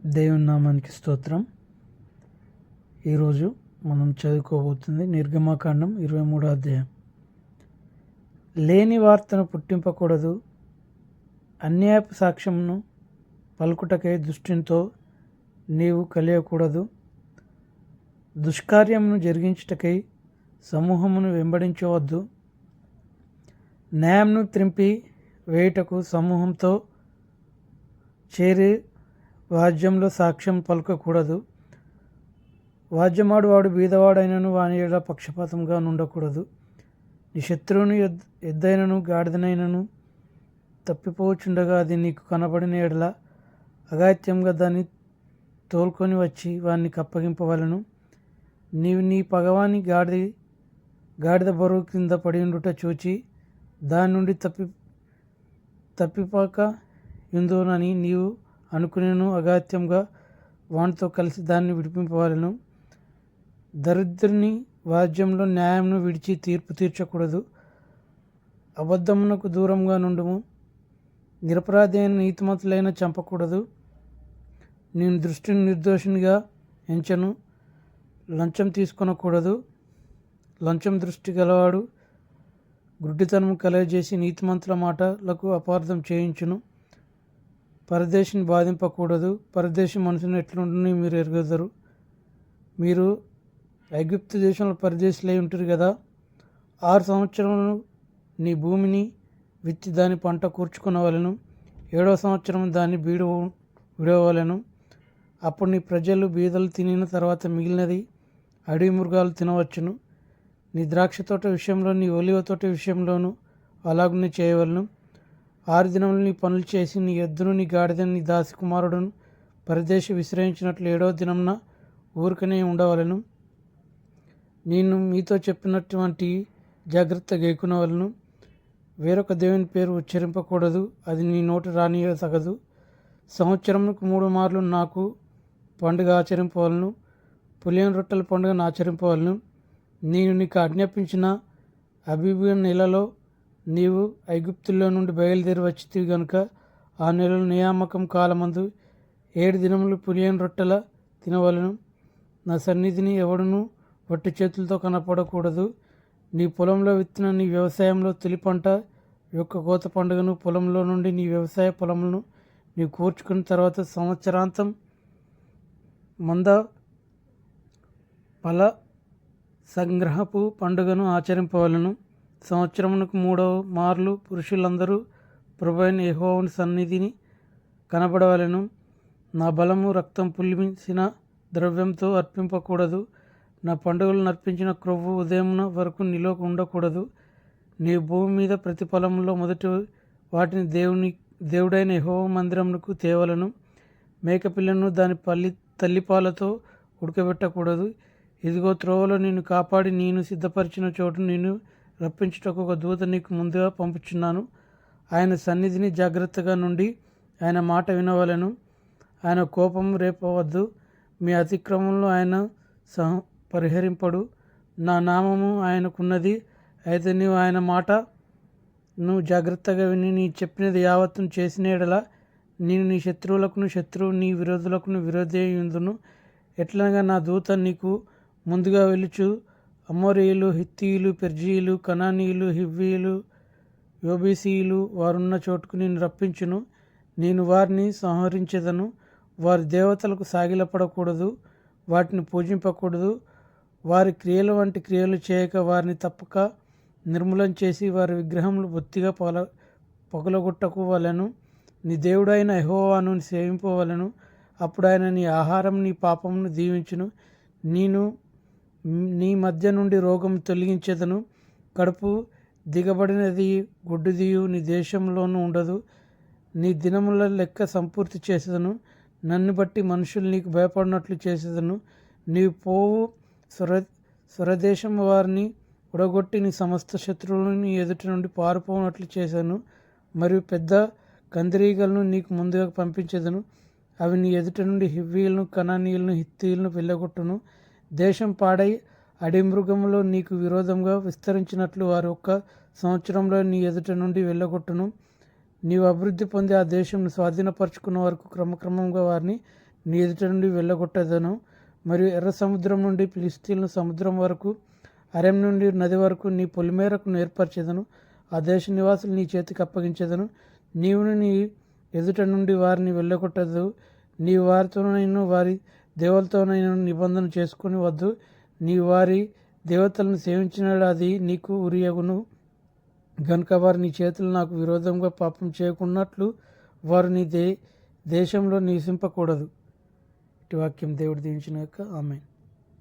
దేవుని నామానికి స్తోత్రం. ఈరోజు మనం చదువుకోబోతుంది నిర్గమకాండం 23వ అధ్యాయం. లేని వార్తను పుట్టింపకూడదు, అన్యాయపు సాక్ష్యమును పలుకుటకై దుష్టునితో నీవు కలియకూడదు, దుష్కార్యమును జరిగించుటకై సమూహమును వెంబడించవద్దు, న్యాయంను త్రింపి వేయుటకు సమూహంతో చేరి వాద్యంలో సాక్ష్యం పలకకూడదు. వాద్యమాడువాడు బీదవాడైనను వాని ఎడల పక్షపాతంగా ఉండకూడదు. నీ శత్రువుని ఎద్దైనను గాడిదనైనను తప్పిపోవచ్చుండగా అది నీకు కనబడిన ఎడల అఘాయిత్యంగా దాన్ని తోలుకొని వచ్చి వానికి అప్పగింపవలను. నీవు నీ పగవాని గాడిద బరువు కింద పడి ఉండుట చూచి దాని నుండి తప్పిపోక ఉందోనని నీవు అనుకునేను అఘాయిత్యంగా వానితో కలిసి దాన్ని విడిపింపవలను. దరిద్రుని వాద్యంలో న్యాయంను విడిచి తీర్పు తీర్చకూడదు. అబద్ధమునకు దూరంగా నుండుము. నిరపరాధి అయిన నీతిమంతులైన చంపకూడదు. నేను దృష్టిని నిర్దోషినిగా ఎంచను. లంచం తీసుకొనకూడదు. లంచం దృష్టి గలవాడు గుడ్డితనము కలగజేసి నీతిమంతుల మాటలకు అపార్థం చేయించును. పరదేశిని బాధింపకూడదు. పరదేశి మనుషుని ఎట్లుండని మీరు ఎరుగదరు. మీరు ఐగుప్తు దేశంలో పరదేశులై ఉంటారు కదా. 6 సంవత్సరములు నీ భూమిని విత్తి దాని పంట కూర్చుకునవలను. 7వ సంవత్సరం దాన్ని విడవలను. అప్పుడు నీ ప్రజలు బీదలు తినిన తర్వాత మిగిలినది అడవి మృగాలు తినవచ్చును. నీ ద్రాక్ష తోట విషయంలో నీ ఒలివ తోట విషయంలోనూ అలాగనే చేయవలను. 6 దినములు నీ పనులు చేసి నీ ఎద్దును నీ గాడిదను నీ దాసి కుమారుడును పరదేశి విశ్రయించినట్లు 7వ దినమున ఊరికనే ఉండవలను. నేను మీతో చెప్పినటువంటి జాగ్రత్త గైకొనవలను. వేరొక దేవుని పేరు ఉచ్చరింపకూడదు, అది నీ నోటి రానియతగదు. సంవత్సరమునకు 3 మార్లు నాకు పండుగ ఆచరింపవలను. పులియని రొట్టెల పండుగను ఆచరింపవలను. నేను నీకు ఆజ్ఞాపించిన అబీబు నెలలో నీవు ఐగుప్తుల్లో నుండి బయలుదేరి వచ్చితివి గనుక ఆ నెలలో నియామకం కాలమందు 7 దినములు పులియని రొట్టెల తినవలను. నా సన్నిధిని ఎవడునూ వట్టి చేతులతో కనపడకూడదు. నీ పొలంలో విత్తిన నీ వ్యవసాయంలో తొలి పంట యొక్క కోత పండుగను పొలంలో నుండి నీ వ్యవసాయ పొలములను నీవు కూర్చుకున్న తర్వాత సంవత్సరాంతం మంద ఫల సంగ్రహపు పండుగను ఆచరింపవలను. సంవత్సరమునకు 3 మార్లు పురుషులందరూ ప్రభువైన యెహోవాని సన్నిధిని కనబడవలెను. నా బలము రక్తం పులిసిన ద్రవ్యంతో అర్పింపకూడదు. నా పండుగలు అర్పించిన క్రొవ్వు ఉదయమున వరకు నిలువ ఉండకూడదు. నీ భూమి మీద ప్రతి పొలంలో మొదటి వాటిని దేవుడైన యెహోవా మందిరమునకు తేవలను. మేకపిల్లను దాని తల్లిపాలతో ఉడకబెట్టకూడదు. ఇదిగో త్రోవలో నిన్ను కాపాడి నేను సిద్ధపరిచిన చోటు నేను రప్పించుటకు ఒక దూత నీకు ముందుగా పంపుచున్నాను. ఆయన సన్నిధిని జాగ్రత్తగా నుండి ఆయన మాట వినవలెను. ఆయన కోపం రేపవద్దు. మీ అతిక్రమంలో ఆయన పరిహరింపడు. నా నామము ఆయనకున్నది. అయితే నీవు ఆయన మాట నువ్వు జాగ్రత్తగా విని నీ చెప్పినది యావత్తును చేసిన ఎడల నేను నీ శత్రువు నీ విరోధులకు విరోధి అయ్యుందును. ఎట్లనగా నా దూత నీకు ముందుగా వెలుచు అమోరీయులు, హిత్తీయులు, పెర్జీయులు, కనానీయులు, హివ్వీయులు, యోబీసీయులు వారున్న చోటుకు నేను రప్పించును. నేను వారిని సంహరించెదను. వారి దేవతలకు సాగిలపడకూడదు, వాటిని పూజింపకూడదు. వారి క్రియలు వంటి క్రియలు చేయక వారిని తప్పక నిర్మూలం చేసి వారి విగ్రహములు బొత్తిగా పగలగొట్టకు వలెను. నీ దేవుడైన యెహోవాను సేవింపవలెను. అప్పుడు ఆయన నీ ఆహారం నీ పాపమును దీవించును. నేను నీ మధ్య నుండి రోగం తొలగించేదను. కడుపు దిగబడినది గుడ్డిదియు నీ దేశంలోనూ ఉండదు. నీ దినముల లెక్క సంపూర్తి చేసేదను. నన్ను బట్టి మనుషులు నీకు భయపడినట్లు చేసేదను. నీవు పోవు స్వరదేశం వారిని ఉడగొట్టి నీ సమస్త శత్రువులను నీ ఎదుటి నుండి పారిపోనట్లు చేశాను. మరియు పెద్ద కందిరీగలను నీకు ముందుగా పంపించేదను. అవి నీ ఎదుటి నుండి హివ్వీలను, కనానీయులను, హిత్తీయులను వెళ్ళగొట్టును. దేశం పాడై అడిమృగములో నీకు విరోధంగా విస్తరించినట్లు వారు 1 సంవత్సరంలో నీ ఎదుట నుండి వెళ్ళగొట్టును. నీవు అభివృద్ధి పొంది ఆ దేశంను స్వాధీనపరచుకున్న వరకు క్రమక్రమంగా వారిని నీ ఎదుట నుండి వెళ్ళగొట్టేదను. మరియు ఎర్ర సముద్రం నుండి ఫిలిష్తీయులను సముద్రం వరకు, అరెం నుండి నది వరకు నీ పొలిమేరకు నేర్పరిచేదను. ఆ దేశ నివాసులు నీ చేతికి అప్పగించేదను. నీవును నీ ఎదుట నుండి వారిని వెళ్ళగొట్టదు. నీవు వారితోనైనా వారి దేవతలతోనైనా నిబంధన చేసుకుని వద్దు. నీ వారి దేవతలను సేవించినాడు అది నీకు ఉరియగును గనుక వారు నీ చేతులు నాకు విరోధంగా పాపం చేయకున్నట్లు వారు నీ దేశంలో నివసింపకూడదు. ఇటు వాక్యం దేవుడు దీవించినాక ఆమేన్.